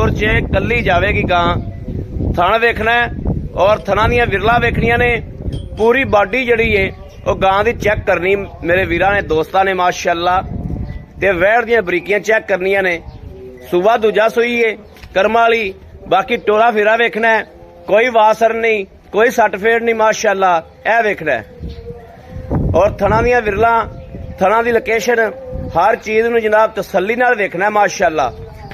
दौड़ च कली जाएगी गां। थण वेखना है और थणा दियां विरला वेखनियां ने। पूरी बॉडी जिहड़ी है वो गां दी चेक करनी मेरे वीरां ने दोस्तां ने माशाअल्लाह। ते वैड़ दियां बरीकियां चेक करनियां ने। सूबा दूजा सूई है कर्मा वाली। बाकी टोरा फेरा वेखना है, कोई वासर नहीं, कोई सट फेड़ नहीं माशाअल्लाह। यह वेखना है और थणा दियां विरला, थणा दी लोकेशन, हर चीज़ नूं जनाब तसल्ली नाल वेखना है माशाअल्लाह।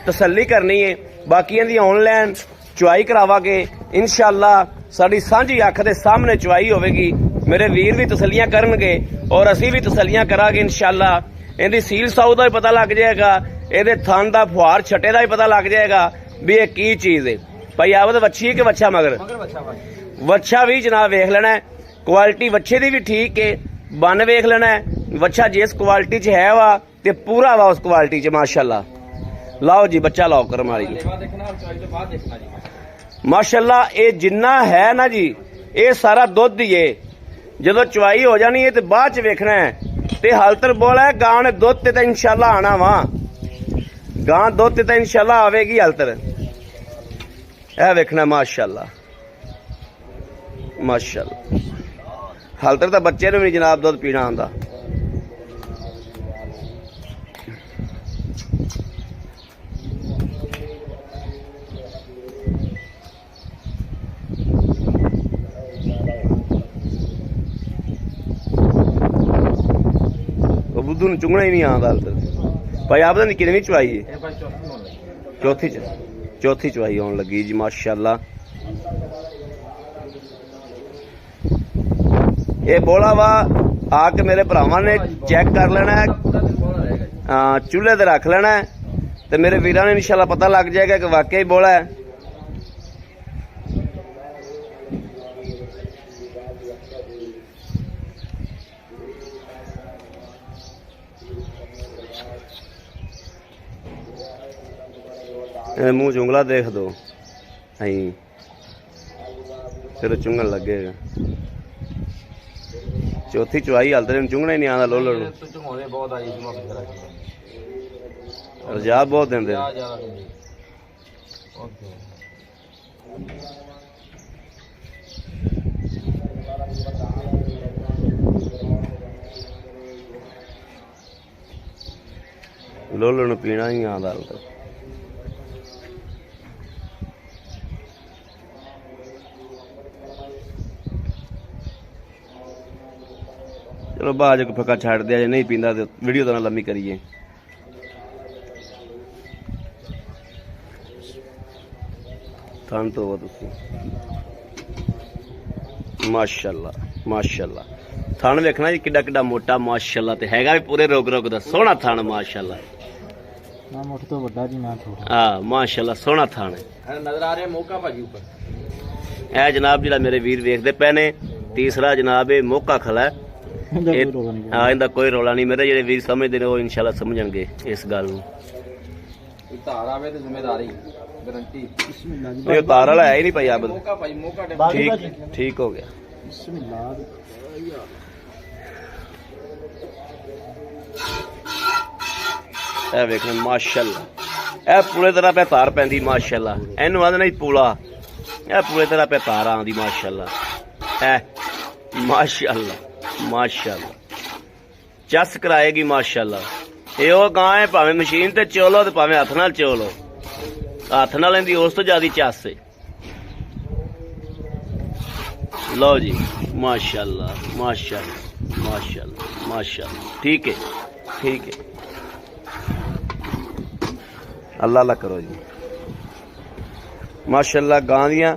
तसल्ली करनी है। बाकी इहदी ऑनलाइन चुआई करावांगे इंशाअल्लाह। साडी सांझी अख दे सामने चुआई होवेगी। मेरे वीर भी तसल्लियां करनगे और असीं भी तसल्लियां करांगे इंशाअल्लाह। इहदी सील साऊ दा भी पता लग जाएगा, इहदे थन दा फुहार छट्टे दा भी पता लग जाएगा भी ये की चीज़ है। भाई आबद वच्छी है कि वच्छा मगर? वच्छा भी जनाब वेख लेना है। क्वालिटी वच्छे दी भी ठीक है। बन वेख लेना है वच्छा जिस क्वालिटी च है वा ते पूरा वा उस क्वालिटी च माशाअल्लाह। लाओ जी बच्चा लाओ करम वाली माशाअल्लाह। ये जिन्ना है ना जी ये सारा दुध ही है। जदों चुआई हो जानी है तो बाद च वेखना है। ते हालतर बोला है गां ने दुध ते इंशाअल्लाह आना वा। गां दुध ते इंशाअल्लाह आवेगी हालतर। यह वेखना माशाअल्लाह माशाअल्लाह। हालतर तो बच्चे ने भी जनाब दुध पीना आंदा। बुद्धू ने चुंगना ही नहीं आता हालतर। भाई आप कितनी चुआई है? चौथी चुआई आने लगी जी माशाअल्लाह। ये बोला वा आके मेरे भरावां ने चेक कर लेना है, चूल्हे ते रख लेना है तो मेरे वीरां ने इंशाअल्लाह पता लग जाएगा कि वाकई बोला है। मुंह चुंगला देख दो फिर चुंगन लगेगा। चौथी चुआई हाल तेन चुंगना ही नहीं आता। लोलो रजाब बहुत देंदे। लोलो ने पीना ही आता हाल तक। चलो बाज को फक्का छड़ दिया जे नहीं पींदा तो वीडियो तो ना लम्मी करिए। थन तो वो माशाअल्लाह माशाअल्लाह। थन वेखना जी किड्डा किड्डा मोटा माशाअल्लाह। ते हैगा भी पूरे रोग रोग दा सोहना थन माशाअल्लाह। ना मुठ तो बड़ा जी ना थोड़ा। हां माशाअल्लाह सोहना थन है। नजर आ रहा है मौका भाजी ऊपर। ए जनाब जिहड़ा मेरे वीर वेखदे पे ने तीसरा जनाब ये मौका खला है। हाँ इनका कोई रौला नहीं। मेरे जेडे वीर समझते हैं वो इंशाल्लाह समझणगे इस गल नूं। तार वाला है ही नहीं भाई आबद। ठीक ठीक हो गया। ए वेखना माशाअल्लाह। ए पूरे तरह पे तार पैंदी माशाअल्लाह। इनू आदना पूला। ए पूरे तरह पे तार आंदी माशाअल्लाह। ए माशाअल्लाह माशाअल्लाह। चस कराएगी माशाअल्लाह। ये वो गां है भावें मशीन ते चोलो ते भावें हथ नाल चोलो। हथ नाल इहदी उस तो ज्यादा चस है। लो जी माशाअल्लाह माशाअल्लाह माशाअल्लाह माशाअल्लाह। ठीक है ठीक है। अल्लाह अल्लाह करो जी माशाअल्लाह। गां दियां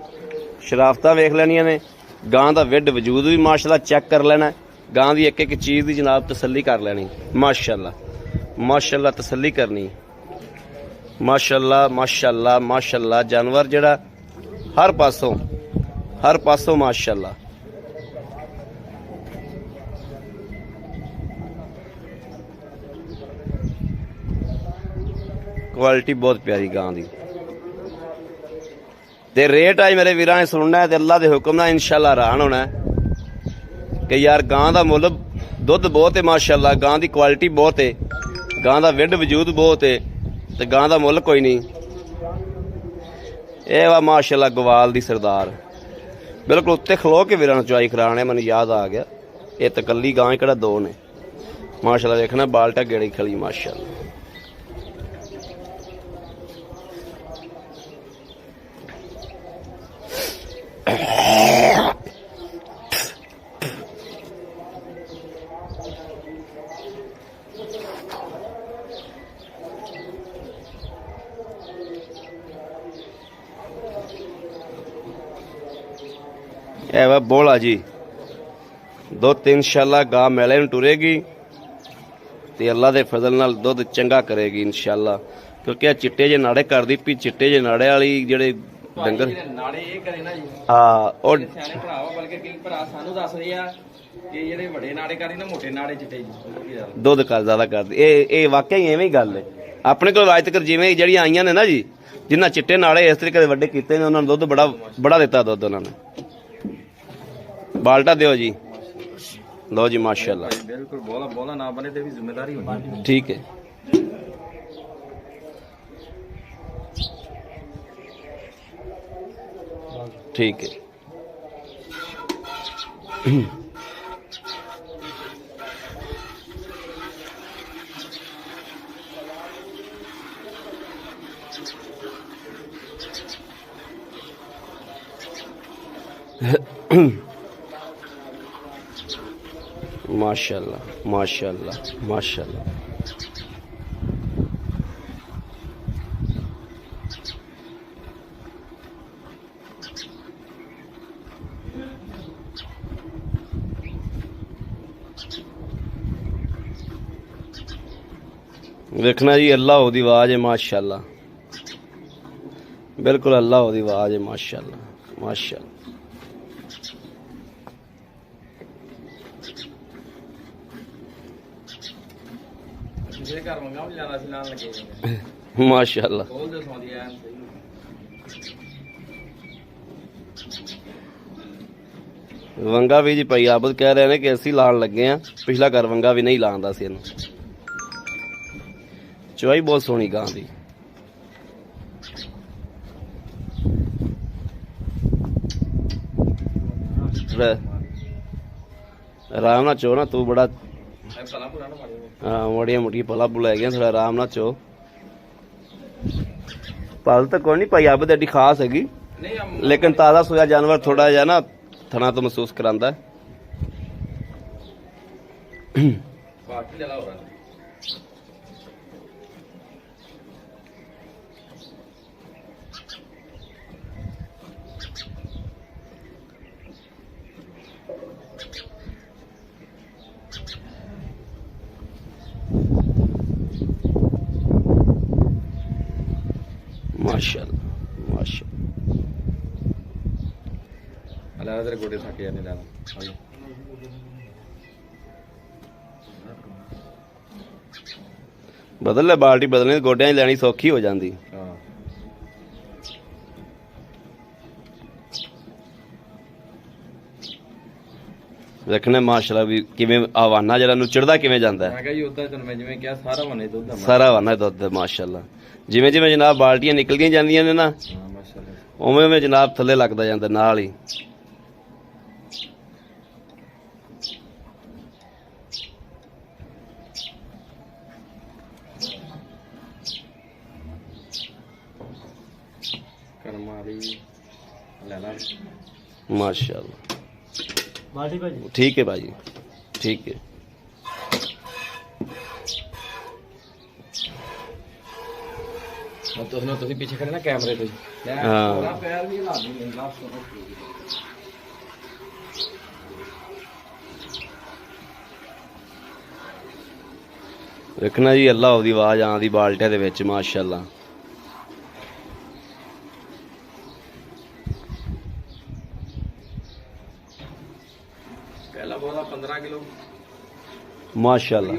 शराफतां वेख लैनियां ने। गां दा विड वजूद भी माशाअल्लाह चेक कर लेना। गां दी एक एक चीज़ की जनाब तसल्ली कर लेनी माशाअल्लाह माशाअल्लाह। तसल्ली करनी माशाअल्लाह माशाअल्लाह माशाअल्लाह। जानवर जड़ा हर पासों माशाअल्लाह। क्वालिटी बहुत प्यारी गां दी। ते रेट आज मेरे वीरां ने सुनना है तो अल्लाह के हुक्म नाल इंशाअल्लाह हैरान होना है कि यार गां दा मुल्ल दुध बहुत है माशाअल्लाह। गां दी क्वालिटी बहुत है। गां दा विड वजूद बहुत है तो गां दा मुल्ल कोई नहीं। ਇਹ ਵਾ ਮਾਸ਼ਾਅੱਲਾ ਗਵਾਲ ਦੀ ਸਰਦਾਰ, ਬਿਲਕੁਲ ਉੱਤੇ ਖਲੋ ਕੇ ਵੀਰਾਂ ਨੂੰ ਚੁਆਈ ਕਰਾਣੇ, ਮੈਨੂੰ ਯਾਦ ਆ ਗਿਆ। ਇਹ ਤਕੱਲੀ ਗਾਂ ਕਿਹੜਾ ਦੋ ਨੇ ਮਾਸ਼ਾਅੱਲਾ। ਵੇਖਣਾ ਬਾਲਟਾ ਗੇੜੀ ਖਲੀ ਮਾਸ਼ਾਅੱਲਾ। ਇਹ ਵਾ ਬੋਲਾ ਜੀ, ਦੁੱਧ इंशाअल्लाह गां मेले में टुरेगी ਤੇ ਅੱਲਾ ਦੇ ਫਜ਼ਲ ਨਾਲ ਦੁੱਧ ਚੰਗਾ ਕਰੇਗੀ इंशाअल्लाह। ਕਿਉਂਕਿ ਇਹ ਚਿੱਟੇ ਜੇ ਨਾੜੇ ਕਰਦੀ ਪਈ, ਚਿੱਟੇ ਜੇ ਨਾੜੇ ਵਾਲੀ ਜਿਹੜੇ ਡੰਗਰ ਨਾੜੇ ਇਹ ਕਰੇ ਨਾ ਜੀ। ਹਾਂ ਉਹ ਸਿਆਣੇ ਭਰਾਵਾ, ਬਲਕਿ ਕਈ ਭਰਾ ਸਾਨੂੰ ਦੱਸਦੇ ਆ ਕਿ ਜਿਹੜੇ ਵੱਡੇ ਨਾੜੇ ਕਰਦੇ ਨਾ, ਮੋਟੇ ਨਾੜੇ ਚਿੱਟੇ ਜੀ ਦੁੱਧ ਕਰ ਜ਼ਿਆਦਾ ਕਰਦੀ। ਇਹ ਵਾਕਿਆ ਹੀ ਐਵੇਂ ਹੀ ਗੱਲ ਹੈ। ਆਪਣੇ ਕੋਲ ਅੱਜ ਤੱਕ ਜਿਵੇਂ ਜਿਹੜੀਆਂ ਆਈਆਂ ਨੇ ਨਾ ਜੀ, ਜਿਨ੍ਹਾਂ ਚਿੱਟੇ ਨਾੜੇ ਇਸ ਤਰੀਕੇ ਦੇ ਵੱਡੇ ਕੀਤੇ ਨੇ, ਉਹਨਾਂ ਨੂੰ ਦੁੱਧ ਬੜਾ ਦਿੱਤਾ ਦੁੱਧ ਉਹਨਾਂ ਨੇ। ਬਾਲਟਾ ਦਿਓ ਜੀ। लो जी माशाल्लाह, बिल्कुल बोला बोला ना बने तो भी जिम्मेदारी होगी। ठीक है। ठीक है। माशाल्लाह माशाल्लाह माशाल्लाह। देखना जी अल्लाह ओदी आवाज है माशाल्लाह, बिल्कुल अल्लाह ओदी आवाज है माशाल्लाह माशाल्लाह। माशाल्लाह वंगा भी जी भाई आबद कह रहे हैं कि असी लान लगे हैं, पिछला घर वंगा भी नहीं लांदा सी इहनूं। चुआई बहुत सोहनी गां दी। आराम ना चो ना, तू बड़ा हाँ मोटिया मोटिया पला पुला है, थोड़ा आराम ना चो। पल तो कोई नहीं भाई आबद एडी खास हैगी, लेकिन ताज़ा सोया जानवर थोड़ा जा ना थना तो महसूस करांदा है। माशाल्लाह माशाल्लाह। अल्लाह तेरे गोडे थक जाने लाना बदल ले, बाल्टी बदलने गोड्या लैनी सौखी हो जाती। रखना माशाल्लाह भी किवें आवाना जरा नुचड़दा किवें जांदा है। मैं कहा जी उदा तन मैं जिवें क्या सारा वने दुध सारा वाना दुध माशाल्लाह। जिवें जिवें जनाब बाल्टियां निकलदियां जांदियां ने ना, माशाल्लाह उवें उवें जनाब थल्ले लगदा जांदा नाल ही। माशाल्लाह ठीक है भाजी, ठीक है। तो पीछे खड़े ना कैमरे पे। हाँ पैर भी हिला नहीं लास्ट देखना जी अल्लाह ओदी आवाज आंदी बाल्टिया दे विच माशाल्लाह। पहला बोला 15 किलो माशाल्लाह,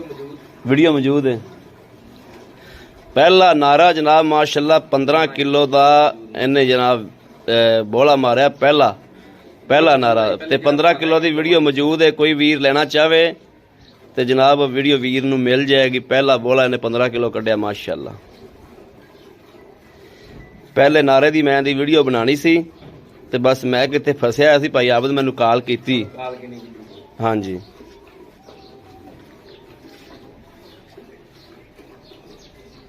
वीडियो मौजूद है। पहला नारा जनाब माशाल्लाह 15 किलो का इन्हें जनाब बोला मारिया, पहला नारा ते 15 किलो की वीडियो मौजूद है। कोई वीर लेना चाहे तो जनाब वीडियो वीर नूं मिल जाएगी। पहला बोला इन्हें 15 किलो कढ़िया माशाल्लाह। ਪਹਿਲੇ ਨਾਰੇ ਦੀ ਮੈਂ ਦੀ ਵੀਡੀਓ ਬਣਾਣੀ ਸੀ ਤੇ ਬਸ ਮੈਂ ਕਿਤੇ ਫਸਿਆ ਸੀ। ਭਾਈ ਆਬਦ ਮੈਨੂੰ ਕਾਲ ਕੀਤੀ। ਕਾਲ ਕਿੰਨੀ ਕੀਤੀ? ਹਾਂਜੀ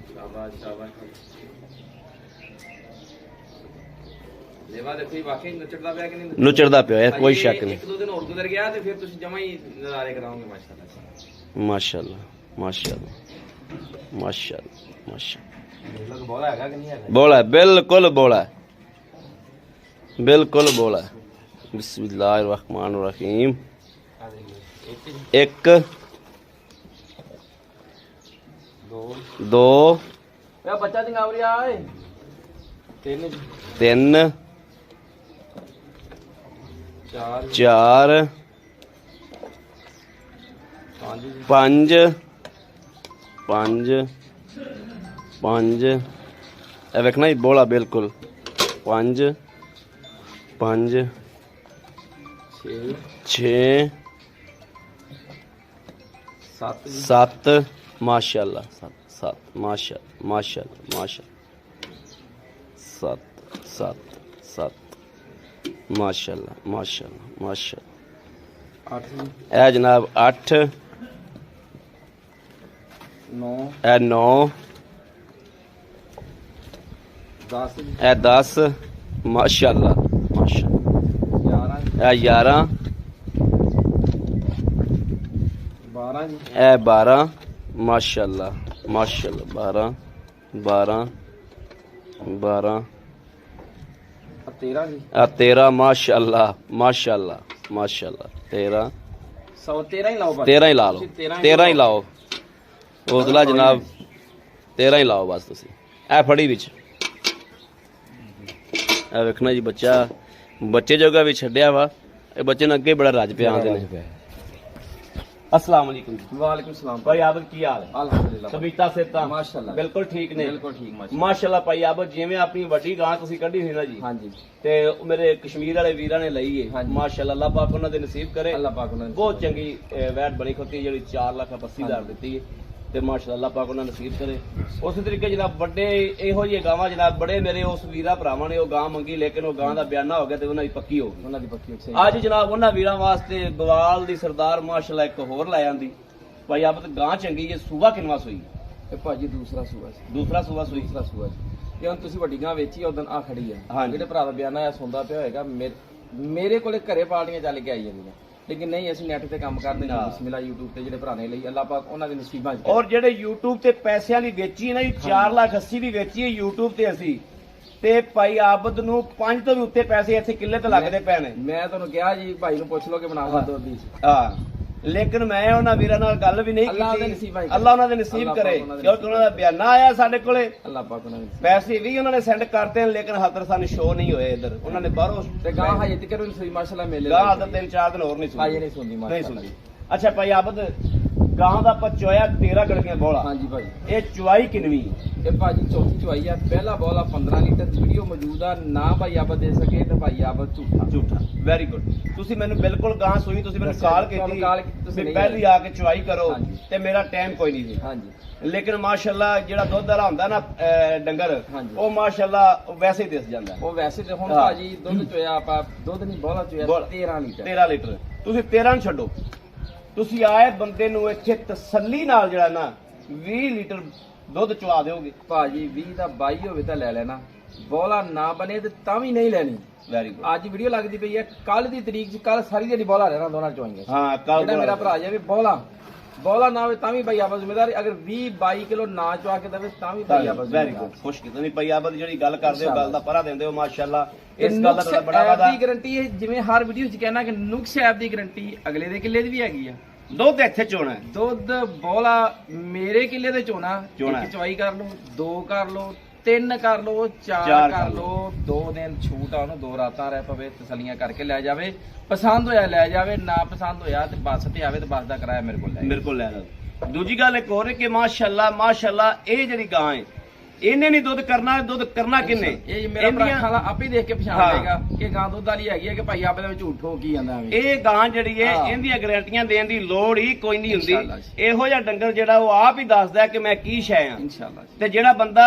ਸ਼ਾਬਾਸ਼ ਸ਼ਾਬਾਸ਼। ਲੇਵਾ ਦੇਖੋ ਵਾਕਈ ਨੱਚਦਾ ਪਿਆ ਕਿ ਨਹੀਂ? ਨੁਚੜਦਾ ਪਿਆ ਹੈ, ਕੋਈ ਸ਼ੱਕ ਨਹੀਂ। ਇੱਕ ਦੋ ਦਿਨ ਹੋਰ ਗੁਜ਼ਰ ਗਿਆ ਤੇ ਫਿਰ ਤੁਸੀਂ ਜਮਾ ਹੀ ਨਜ਼ਾਰੇ ਕਰਾਓਗੇ ਮਾਸ਼ਾਅੱਲਾ। ਮਾਸ਼ਾਅੱਲਾ ਮਾਸ਼ਾਅੱਲਾ ਮਾਸ਼ਾਅੱਲਾ ਮਾਸ਼ਾਅੱਲਾ। ਲੋਕ ਬੋਲਾ ਹੈਗਾ ਕਿ ਨਹੀਂ ਹੈਗਾ? ਬੋਲਾ ਹੈ, ਬਿਲਕੁਲ ਬੋਲਾ ਹੈ, ਬਿਲਕੁਲ ਬੋਲਾ ਹੈ। ਬਿਸਮਿल्लाह रहमान रहीम। एक दो ਇਹ ਬੱਚਾ ਚੰਗਾਵਰੀਆ ਓਏ। ਤਿੰਨ तीन ਚਾਰ चार ਪੰਜ पांच पांच ਇਹ ਵੇਖਣਾ ਹੀ ਬੋਲਾ ਬਿਲਕੁਲ। पांच पांच ਛੇ छे ਸੱਤ सत्त माशाअल्लाह सत्त सत्त माशाअल्लाह माशाअल्लाह माशाअल्लाह सत्त सत्त सत्त माशाअल्लाह माशाअल्लाह माशाअल्लाह। ਅੱਠ ਇਹ ਜਨਾਬ 8 ਨੌ ਇਹ 9 ਦਸ ਇਹ 10 माशाअल्लाह माशाअल्लाह। 11 ਇਹ 11 12 ਜੀ ਇਹ 12 माशाअल्लाह माशाअल्लाह। 12 12 12 13 ਜੀ ਇਹ 13 माशाअल्लाह माशाअल्लाह माशाअल्लाह। 13 13 ਹੀ ਲਾਓ ਬਸ। 13 ਹੀ ਲਾ ਲਓ, ਤੁਸੀਂ 13 ਹੀ ਲਾਓ। ਉਤਲਾ ਜਨਾਬ 13 ਹੀ ਲਾਓ ਬਸ ਤੁਸੀਂ। ਇਹ ਫੜੀ ਵਿੱਚ ਇਹ ਵੇਖਣਾ ਜੀ ਬੱਚਾ ਬੱਚੇ ਜੋਗਾ ਵੀ ਛੱਡਿਆ ਵਾ। ਇਹ ਬੱਚੇ ਨੂੰ ਅੱਗੇ ਬੜਾ ਰੱਜ ਪਿਆ ਆਉਂਦੇ ਨੇ। अस्सलाम वालेकुम। ਵਾਲੇਕੁਮ ਸਲਾਮ भाई आबद की हाल है? ਅਲਹਮਦੁਲਿਲਾ तबीयता सेहतां माशाअल्लाह बिल्कुल ठीक ने? ਬਿਲਕੁਲ ਠੀਕ ਮਾਸ਼ਾਅੱਲਾ। माशाअल्लाह भाई आबद जिवें अपनी ਵੱਡੀ ਗਾਂ ਤੁਸੀਂ ਕੱਢੀ ਸੀ ਨਾ ਜੀ ਹਾਂਜੀ ਤੇ ਉਹ ਮੇਰੇ ਕਸ਼ਮੀਰ ਵਾਲੇ ਵੀਰਾਂ ਨੇ ਲਈ ਏ। ਹਾਂਜੀ। ਮਾਸ਼ਾਅੱਲਾ ਅੱਲਾਹ ਪਾਕ ਉਹਨਾਂ ਦੇ ਨਸੀਬ ਕਰੇ। ਅੱਲਾਹ ਪਾਕ ਉਹਨਾਂ ਨੂੰ ਬਹੁਤ ਚੰਗੀ ਵੈਟ ਬਣੀ ਖੋਤੀ ਜਿਹੜੀ 4,80,000 ਦਿੱਤੀ ਹੈ ਤੇ ਮਾਸ਼ਾਅੱਲਾ ਅੱਲਾਹ ਪਾਕ ਉਹਨਾਂ ਨੂੰ ਨਸੀਬ ਕਰੇ। ਉਸੇ ਤਰੀਕੇ ਜਨਾਬ ਵੱਡੇ ਇਹੋ ਜਿਹੇ ਗਾਵਾਂ ਜਨਾਬ ਬੜੇ ਮੇਰੇ ਉਸ ਵੀਰਾਂ ਭਰਾਵਾਂ ਨੇ ਉਹ ਗਾਂ ਮੰਗੀ ਲੇਕਿਨ ਉਹ ਗਾਂ ਦਾ ਬਿਆਨਾ ਹੋ ਗਿਆ ਤੇ ਉਹਨਾਂ ਦੀ ਪੱਕੀ ਹੋ ਗਈ। ਉਹਨਾਂ ਦੀ ਪੱਕੀ ਸਹੀ। ਅੱਜ ਜਨਾਬ ਉਹਨਾਂ ਵੀਰਾਂ ਵਾਸਤੇ ਗਵਾਲ ਦੀ ਸਰਦਾਰ ਮਾਸ਼ਾਅੱਲਾ ਇੱਕ ਹੋਰ ਲੈ ਆਂਦੀ। ਭਾਈ ਆਪ ਤੇ ਗਾਂ ਚੰਗੀ ਜੇ ਸੂਆ ਕਿੰਨਵਾ ਸੂਈ? ਇਹ ਭਾਜੀ ਦੂਸਰਾ ਸੂਆ ਸੀ। ਦੂਸਰਾ ਸੂਆ ਸੂਈ। ਦੂਸਰਾ ਸੂਆ ਸੀ। ਇਹ ਹੁਣ ਤੁਸੀਂ ਵੱਡੀ ਗਾਂ ਵੇਚੀ ਉਦੋਂ ਆ ਖੜੀ ਆ। ਹਾਂਜੀ। ਜਿਹੜੇ ਭਰਾ ਦਾ ਬਿਆਨ ਆਇਆ ਸੁਣਦਾ ਪਿਆ ਹੋਏਗਾ ਮੇਰੇ ਕੋਲੇ ਘਰੇ ਪਾਰਟੀਆਂ ਚੱਲ ਕੇ ਆਈ ਜਾਂਦੀਆਂ ਲੇਕਿਨ ਨਹੀਂ ਅਸੀਂ ਨੈਟ ਤੇ ਕੰਮ ਕਰਦੇ ਹਾਂ। ਬਿਸਮਿਲ੍ਲਾ YouTube ਤੇ ਜਿਹੜੇ ਭਰਾ ਨੇ ਲਈ ਅੱਲਾਹ ਪਾਕ ਉਹਨਾਂ ਦੇ ਨਸੀਬਾਂ 'ਚ। ਔਰ ਜਿਹੜੇ YouTube ਤੇ ਪੈਸਿਆਂ ਦੀ ਵੇਚੀ ਨਾ ਜੀ 4,80,000 ਦੀ ਵੇਚੀ ਹੈ YouTube ਤੇ ਅਸੀਂ ਤੇ ਭਾਈ ਆਬਦ ਨੂੰ 5 ਤੋਂ ਵੀ ਉੱਤੇ ਪੈਸੇ ਇੱਥੇ ਕਿੱਲੇ ਤੇ ਲੱਗਦੇ ਪਏ ਨੇ। ਮੈਂ ਤੁਹਾਨੂੰ ਕਿਹਾ ਜੀ ਭਾਈ ਨੂੰ ਪੁੱਛ ਲਓ ਕਿ ਬਣਾ ਦੋ ਦੀ। ਹਾਂ ਲੇਕਿਨ ਮੈਂ ਉਹਨਾਂ ਵੀਰਾਂ ਨਾਲ ਗੱਲ ਵੀ ਨਹੀਂ ਅੱਲਾਹ ਦੇ ਕੀਤੀ। ਨਸੀਬਾਂ 'ਚ। ਅੱਲਾਹ ਉਹਨਾਂ ਦੇ ਨਸੀਬ ਅੱਲਾਹ ਕਰੇ ਪਾਕ ਉਹਨਾਂ ਦੇ ਕਿਉਂਕਿ ਉਹਨਾਂ ਦਾ ਬਿਆਨਾ ਆਇਆ ਸਾਡੇ ਕੋਲੇ। ਅੱਲਾਹ ਪਾਕ ਉਹਨਾਂ ਦੇ ਪੈਸੇ ਵੀ ਉਹਨਾਂ ਨੇ ਸੈਂਡ ਕਰਤੇ ਨੇ ਲੇਕਿਨ ਹਾਜ਼ਰ ਸਾਨੂੰ ਸ਼ੋ ਨਹੀਂ ਹੋਏ ਇੱਧਰ। ਉਹਨਾਂ ਨੇ ਬਾਹਰੋਂ ਤੇ ਗਾਂ ਹਜੇ ਤੱਕ ਨਹੀਂ ਸੋਈ ਮਾਸ਼ਾਅੱਲਾ ਮੇਲੇ ਗਾਂ ਹਾਜ਼ਰ 3-4 ਦਿਨ ਹੋਰ ਨਹੀਂ ਸੁਣੀ। ਹਜੇ ਨਹੀਂ ਸੁਣਦੀ ਨਹੀਂ ਮਾਸ਼ਾਅੱਲਾ। ਸੁਣਦੀ। ਅੱਛਾ ਭਾਈ ਆਬਦ ਗਾਂ ਦਾ ਆਪਾਂ ਚੋਇਆ 13 ਗੜਕੀਆਂ ਬੋਲਾ। ਹਾਂਜੀ ਭਾਈ ਇਹ ਚੁਆਈ ਕਿੰਨਵੀਂ? ਇਹ ਭਾਜੀ ਚੌਥੀ ਚੁਆਈ ਆ। ਪਹਿਲਾ ਬੋਲਾ 15 ਲੀਟਰ ਦੀ ਵੀਡੀਓ ਮੌਜੂਦ ਆ। ਨਾ ਭਾਈ ਆਬਦ ਦੇ ਸਕੇ ਤੇ ਭਾਈ ਆਬਦ ਝੂਠਾ ਝੂਠਾ। Very good. ਤੁਸੀਂ ਮੈਨੂੰ ਬਿਲਕੁਲ ਗਾਂ ਸੂਈ ਤੁਸੀਂ ਮੈਨੂੰ ਦੱਸਿਆ, ਕਾਲ ਤੁਹਾਨੂੰ ਕੀਤੀ ਕਾਲ ਕੀਤੀ, ਤੁਸੀਂ ਵੀ ਨਹੀਂ ਪਹਿਲੀ ਆ ਕੇ ਚੁਆਈ ਕਰੋ ਹਾਂਜੀ। ਤੇ ਮੇਰਾ ਟਾਈਮ ਕੋਈ ਨਹੀਂ ਸੀ। ਹਾਂਜੀ ਲੇਕਿਨ ਮਾਸ਼ਾਅੱਲਾ ਜਿਹੜਾ ਦੁੱਧ ਵਾਲਾ ਹੁੰਦਾ ਨਾ ਡੰਗਰ ਹਾਂਜੀ। ਉਹ ਮਾਸ਼ਾਅੱਲਾ ਵੈਸੇ ਹੀ ਦਿਸ ਜਾਂਦਾ। ਉਹ ਵੈਸੇ ਤੇ ਹੁਣ ਹਾਂ। ਭਾਜੀ ਦੁੱਧ ਚੋਇਆ ਆਪਾਂ ਦੁੱਧ ਨਹੀਂ ਬੋਲਾ ਚੋਇਆ ਬੋਲਾ। 13 ਲੀਟਰ 13 ਲੀਟਰ ਤੁਸੀਂ 13 ਨੂੰ ਛੱਡੋ। ਤੁਸੀਂ ਆਏ ਬੰਦੇ ਨੂੰ ਇੱਥੇ ਤਸੱਲੀ ਨਾਲ ਜਿਹੜਾ ਨਾ 20 ਲੀਟਰ ਦੁੱਧ ਚਵਾ ਦਿਓਗੇ। ਭਾਜੀ 20 ਦਾ 22 ਹੋਵੇ ਤਾਂ ਲੈ ਲੈਣਾ। ਬੋਲਾ ਨਾ ਬਣੇ ਤੇ ਤਾਂ ਵੀ ਨਹੀਂ ਲੈਣੀ। Very good. ਅੱਜ ਵੀਡੀਓ ਲੱਗਦੀ ਪਈ ਹੈ ਕੱਲ ਦੀ ਤਰੀਕ 'ਚ ਕੱਲ ਸਾਰੀ ਜਿਹੜੀ ਬੋਲਾ ਰਹਿਣਾ ਦੋਨਾਂ ਚੋਆਂਗੇ। ਹਾਂ ਕੱਲ ਜਿਹੜਾ ਮੇਰਾ ਭਰਾ ਜਾਵੇ ਬੋਲਾ ਨਾ ਹੋਵੇ ਤਾਂ ਵੀ ਭਾਈ ਆਬਦ ਜ਼ਿੰਮੇਦਾਰ। ਅਗਰ 20-22 ਕਿਲੋ ਨਾ ਚਵਾ ਕੇ ਦੇਵੇ ਤਾਂ ਵੀ ਭਾਈ ਆਬਦ ਵੈਰੀ ਗੁੱਡ। ਖੁਸ਼ ਕੀਤਾ ਨਹੀਂ ਭਾਈ ਆਬਦ ਜਿਹੜੀ ਗੱਲ ਕਰਦੇ ਹੋ ਗੱਲ ਦਾ ਪਰਾ ਦਿੰਦੇ ਹੋ ਮਾਸ਼ਾਅੱਲਾ। ਇਸ ਗੱਲ ਦਾ ਤੁਹਾਡਾ ਬੜਾ ਵਾਦਾ। ਦੀ ਗਾਰੰਟੀ ਹੈ ਜਿਵੇਂ ਹਰ ਵੀਡੀਓ 'ਚ ਕਹਿਣਾ ਕਿ ਨੁਕਸ ਐਪ ਦੀ ਗਾਰੰਟੀ ਅਗਲੇ ਦੇ ਕਿੱਲੇ ਦੀ ਵੀ ਹੈਗੀ ਆ। ਦੁੱਧ ਇੱਥੇ ਚੋਣਾ ਹੈ। ਦੁੱਧ ਬੋਲਾ ਮੇਰੇ ਕਿੱਲੇ ਦੇ ਚੋਣਾ ਚੋਣਾ। ਇੱਕ ਚਵਾਈ ਕਰ ਲਓ 2 ਕਰ ਲਓ 3 ਕਰ ਲਓ 4 ਚਾਰ ਕਰ ਲਓ 2 ਦਿਨ ਛੂਟ ਆ ਉਹਨੂੰ 2 ਰਾਤਾਂ ਰਹਿ ਪਵੇ ਤਸੱਲੀਆਂ ਕਰਕੇ ਲੈ ਜਾਵੇ। ਪਸੰਦ ਹੋਇਆ ਲੈ ਜਾਵੇ ਨਾ ਪਸੰਦ ਹੋਇਆ ਤੇ ਬੱਸ ਤੇ ਆਵੇ ਤੇ ਬੱਸ ਦਾ ਕਿਰਾਇਆ ਮੇਰੇ ਕੋਲ ਲੈ ਮੇਰੇ ਕੋਲ ਲੈ ਲਓ। ਦੂਜੀ ਗੱਲ ਇੱਕ ਹੋਰ ਹੈ ਕਿ ਮਾਸ਼ਾਅੱਲਾ ਮਾਸ਼ਾਅੱਲਾ ਇਹ ਜਿਹੜੀ ਗਾਂ ਹੈ ਇਹਨੇ ਨਹੀਂ ਦੁੱਧ ਕਰਨਾ ਕਿੰਨੇ? ਇਹ ਮੇਰਾ ਭਰਾ ਖਾਲਾ ਆਪੇ ਦੇਖ ਕੇ ਪਛਾਣ ਹਾਂ। ਲਏਗਾ ਕਿ ਗਾਂ ਦੁੱਧ ਵਾਲੀ ਹੈਗੀ ਹੈ ਕਿ ਭਾਈ ਆਪੇ ਦੇ ਵਿੱਚ ਝੂਠ ਹੋ ਕੀ ਜਾਂਦਾ ਐਵੇਂ। ਇਹ ਗਾਂ ਜਿਹੜੀ ਹੈ ਹਾਂ। ਇਹਦੀਆਂ ਗਾਰੰਟੀਆਂ ਦੇਣ ਦੀ ਲੋੜ ਹੀ ਕੋਈ ਨਹੀਂ ਇਨਸ਼ਾਅੱਲਾ ਹੁੰਦੀ। ਜੀ। ਇਹੋ ਜਿਹਾ ਡੰਗਰ ਜਿਹੜਾ ਉਹ ਆਪ ਹੀ ਦੱਸਦਾ ਕਿ ਮੈਂ ਕੀ ਸ਼ੈ ਆ। ਇਨਸ਼ਾਅੱਲਾ ਤੇ ਜਿਹੜਾ ਬੰਦਾ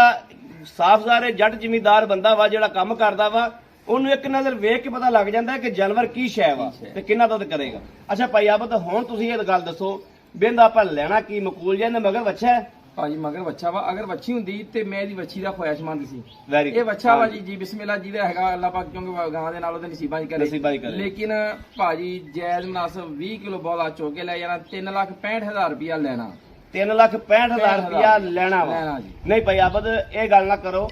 ਸਾਫ਼ ਜ਼ਾਹਰ ਜੱਟ ਜ਼ਿਮੀਂਦਾਰ ਬੰਦਾ ਵਾ ਜਿਹੜਾ ਕੰਮ ਕਰਦਾ ਵਾ, ਉਹਨੂੰ ਇੱਕ ਨਜ਼ਰ ਵੇਖ ਕੇ ਪਤਾ ਲੱਗ ਜਾਂਦਾ ਕਿ ਜਾਨਵਰ ਕੀ ਸ਼ੈ ਵਾ ਤੇ ਕਿੰਨਾ ਦੁੱਧ ਕਰੇਗਾ। ਅੱਛਾ ਭਾਈ ਆਬਦ, ਹੁਣ ਤੁਸੀਂ ਇਹ ਗੱਲ ਦੱਸੋ, ਬਿੰਦ ਆਪਾਂ ਲੈਣਾ ਕੀ ਮਕੂਲ ਜਾਂ ਮਗਰ ਬੱਚਾ ਹੈ? ਭਾਜੀ ਮਗਰ ਬੱਚਾ ਵਾ, ਅਗਰ ਵੱਛੀ ਹੁੰਦੀ ਤੇ ਮੈਂ ਇਹਦੀ ਵੱਛੀ ਦਾ ਖੁਆਇਸ਼ਮੰਦ ਸੀ। ਵੈਰੀ ਇਹ ਬੱਚਾ ਵਾ ਜੀ ਬਿਸਮਿਲ੍ਲਾ ਜੀ ਦਾ ਹੈਗਾ, ਅੱਲਾਹ ਪਾਕ ਕਿਉਂਕਿ ਗਾਂ ਦੇ ਨਾਲ ਉਹਦੇ ਨਸੀਬਾਂ ਹੀ ਨਸੀਬਾਂ ਹੀ ਕਰੇ। ਕਰੇ। ਲੇਕਿਨ ਭਾਜੀ ਜਾਇਜ਼ ਮੁਨਾਸਬ 20 ਕਿਲੋ ਬੋਲਾ ਚੁੱਕ ਕੇ ਲੈ ਜਾਣਾ, 3,65,000 ਰੁਪਇਆ ਲੈਣਾ। 3,65,000 ਰੁਪਇਆ ਲੈਣਾ ਵਾ। ਲੈਣਾ ਜੀ। ਨਹੀਂ ਭਾਈ ਆਬਦ, ਇਹ ਗੱਲ ਨਾ ਕਰੋ,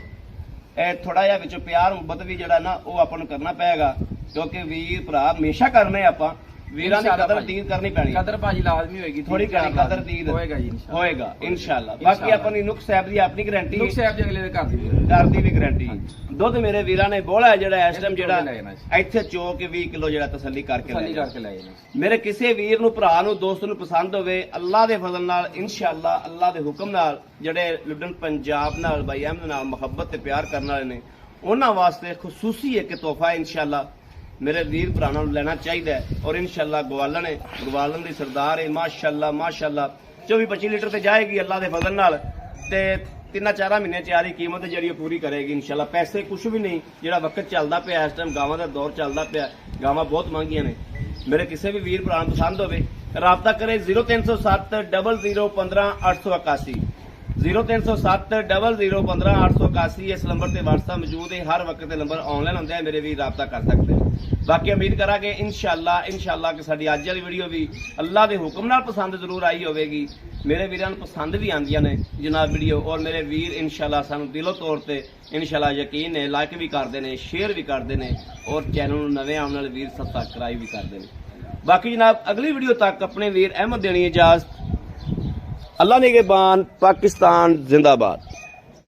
ਇਹ ਥੋੜਾ ਜਿਹਾ ਵਿੱਚੋਂ ਪਿਆਰ ਮੁਹੱਬਤ ਵੀ ਜਿਹੜਾ ਨਾ ਉਹ ਆਪਾਂ ਨੂੰ ਕਰਨਾ ਪਏਗਾ, ਕਿਉਂਕਿ ਵੀਰ ਭਰਾ ਹਮੇਸ਼ਾ ਕਰਨੇ ਆਪਾਂ, ਵੀਰਾਂ ਦੀ ਕਦਰ ਦੀਨ ਕਰਨੀ ਪੈਣੀ। ਕਦਰ ਭਾਜੀ ਲਾਜ਼ਮੀ ਹੋਏਗੀ, ਥੋੜੀ ਕਦਰ ਦੀਨ ਹੋਏਗਾ ਜੀ ਹੋਏਗਾ ਇਨਸ਼ਾਅੱਲਾ। ਬਾਕੀ ਆਪਣੀ ਨੁਕਸ ਸਾਹਿਬ ਦੀ ਆਪਣੀ ਗਾਰੰਟੀ, ਨੁਕਸ ਸਾਹਿਬ ਦੇ ਅਗਲੇ ਦੇ ਘਰ ਦੀ ਘਰ ਦੀ ਵੀ ਗਾਰੰਟੀ। ਦੁੱਧ ਮੇਰੇ ਵੀਰਾਂ ਨੇ ਬੋਲਾ ਜਿਹੜਾ ਇਸ ਟਾਈਮ ਜਿਹੜਾ ਲੈ ਜਾਣਾ ਜੀ। ਇੱਥੇ ਚੋ ਕੇ 20 ਕਿਲੋ ਜਿਹੜਾ ਤਸੱਲੀ ਕਰਕੇ ਤਸੱਲੀ ਲੈ ਜਾਣਾ। ਕਰਕੇ ਲੈ ਜਾਣਾ। ਮੇਰੇ ਕਿਸੇ ਵੀਰ ਨੂੰ, ਭਰਾ ਨੂੰ, ਦੋਸਤ ਨੂੰ ਪਸੰਦ ਹੋਵੇ, ਅੱਲਾਹ ਦੇ ਫਜ਼ਲ ਨਾਲ ਇਨਸ਼ਾਅੱਲਾ, ਅੱਲਾਹ ਦੇ ਹੁਕਮ ਨਾਲ, ਜਿਹੜੇ ਲੁੱਡਨ ਪੰਜਾਬ ਨਾਲ, ਬਾਈ ਅਹਿਮਦ ਨਾਲ ਮੁਹੱਬਤ ਤੇ ਪਿਆਰ ਕਰਨ ਵਾਲੇ ਨੇ, ਉਹਨਾਂ ਵਾਸਤੇ ਖਸੂਸੀ ਇੱਕ ਤੋਹਫਾ ਇਨਸ਼ਾਅੱਲਾ ਮੇਰੇ ਵੀਰ ਭਰਾਵਾਂ ਨੂੰ ਲੈਣਾ ਚਾਹੀਦਾ ਹੈ। ਔਰ ਇਨਸ਼ਾਅੱਲਾ ਗਵਾਲਣ ਹੈ, ਗਵਾਲਣ ਦੀ ਸਰਦਾਰ ਹੈ, ਮਾਸ਼ਾਅੱਲਾ ਮਾਸ਼ਾਅੱਲਾ 24-25 ਲੀਟਰ ਤੇ ਜਾਏਗੀ ਅੱਲਾਹ ਦੇ ਫਜ਼ਲ ਨਾਲ, ਤੇ 3-4 ਮਹੀਨੇ ਚਾਰੀ ਕੀਮਤ ਜਿਹੜੀ ਉਹ ਪੂਰੀ ਕਰੇਗੀ ਇਨਸ਼ਾਅੱਲਾ। ਪੈਸੇ ਕੁਝ ਵੀ ਨਹੀਂ, ਜਿਹੜਾ ਵਕਤ ਚੱਲਦਾ ਪਿਆ ਇਸ ਟਾਈਮ, ਗਾਵਾਂ ਦਾ ਦੌਰ ਚੱਲਦਾ ਪਿਆ, ਗਾਵਾਂ ਬਹੁਤ ਮਹਿੰਗੀਆਂ ਨੇ। ਮੇਰੇ ਕਿਸੇ ਵੀ ਵੀਰ ਭਰਾ ਨੂੰ ਪਸੰਦ ਹੋਵੇ, ਰਾਬਤਾ ਕਰੇ 0307 00 15 881, 0307 00 15 881। ਇਸ ਨੰਬਰ ਤੇ WhatsApp ਮੌਜੂਦ ਹੈ, ਹਰ ਵਕਤ ਤੇ ਨੰਬਰ ਆਨਲਾਈਨ ਹੁੰਦਾ ਹੈ, ਮੇਰੇ ਵੀਰ ਰਾਬਤਾ ਕਰ ਸਕਦੇ ਨੇ। ਬਾਕੀ ਉਮੀਦ ਕਰਾਂਗੇ ਇਨਸ਼ਾਅੱਲਾ ਕਿ ਸਾਡੀ ਅੱਜ ਵਾਲੀ ਵੀਡੀਓ ਵੀ ਅੱਲਾਹ ਦੇ ਹੁਕਮ ਨਾਲ ਪਸੰਦ ਜ਼ਰੂਰ ਆਈ ਹੋਵੇਗੀ। ਮੇਰੇ ਵੀਰਾਂ ਨੂੰ ਪਸੰਦ ਵੀ ਆਉਂਦੀਆਂ ਨੇ ਜਨਾਬ ਵੀਡੀਓ, ਔਰ ਮੇਰੇ ਵੀਰ ਇਨਸ਼ਾਅੱਲਾ ਸਾਨੂੰ ਦਿਲੋਂ ਤੌਰ ਤੇ ਇਨਸ਼ਾਅੱਲਾ ਯਕੀਨ ਹੈ ਲਾਈਕ ਵੀ ਕਰਦੇ ਨੇ, ਸ਼ੇਅਰ ਵੀ ਕਰਦੇ ਨੇ, ਔਰ ਚੈਨਲ ਨੂੰ ਨਵੇਂ ਆਉਣ ਵਾਲੇ ਵੀਰ ਸਬਸਕ੍ਰਾਈਬ ਵੀ ਕਰਦੇ ਨੇ। ਬਾਕੀ ਜਨਾਬ ਅਗਲੀ ਵੀਡੀਓ ਤੱਕ ਆਪਣੇ ਵੀਰ ਅਹਿਮਦ ਦੇਣੀ ਇਜਾਜ਼ਤ। अल्लाह निगहबान, पाकिस्तान जिंदाबाद।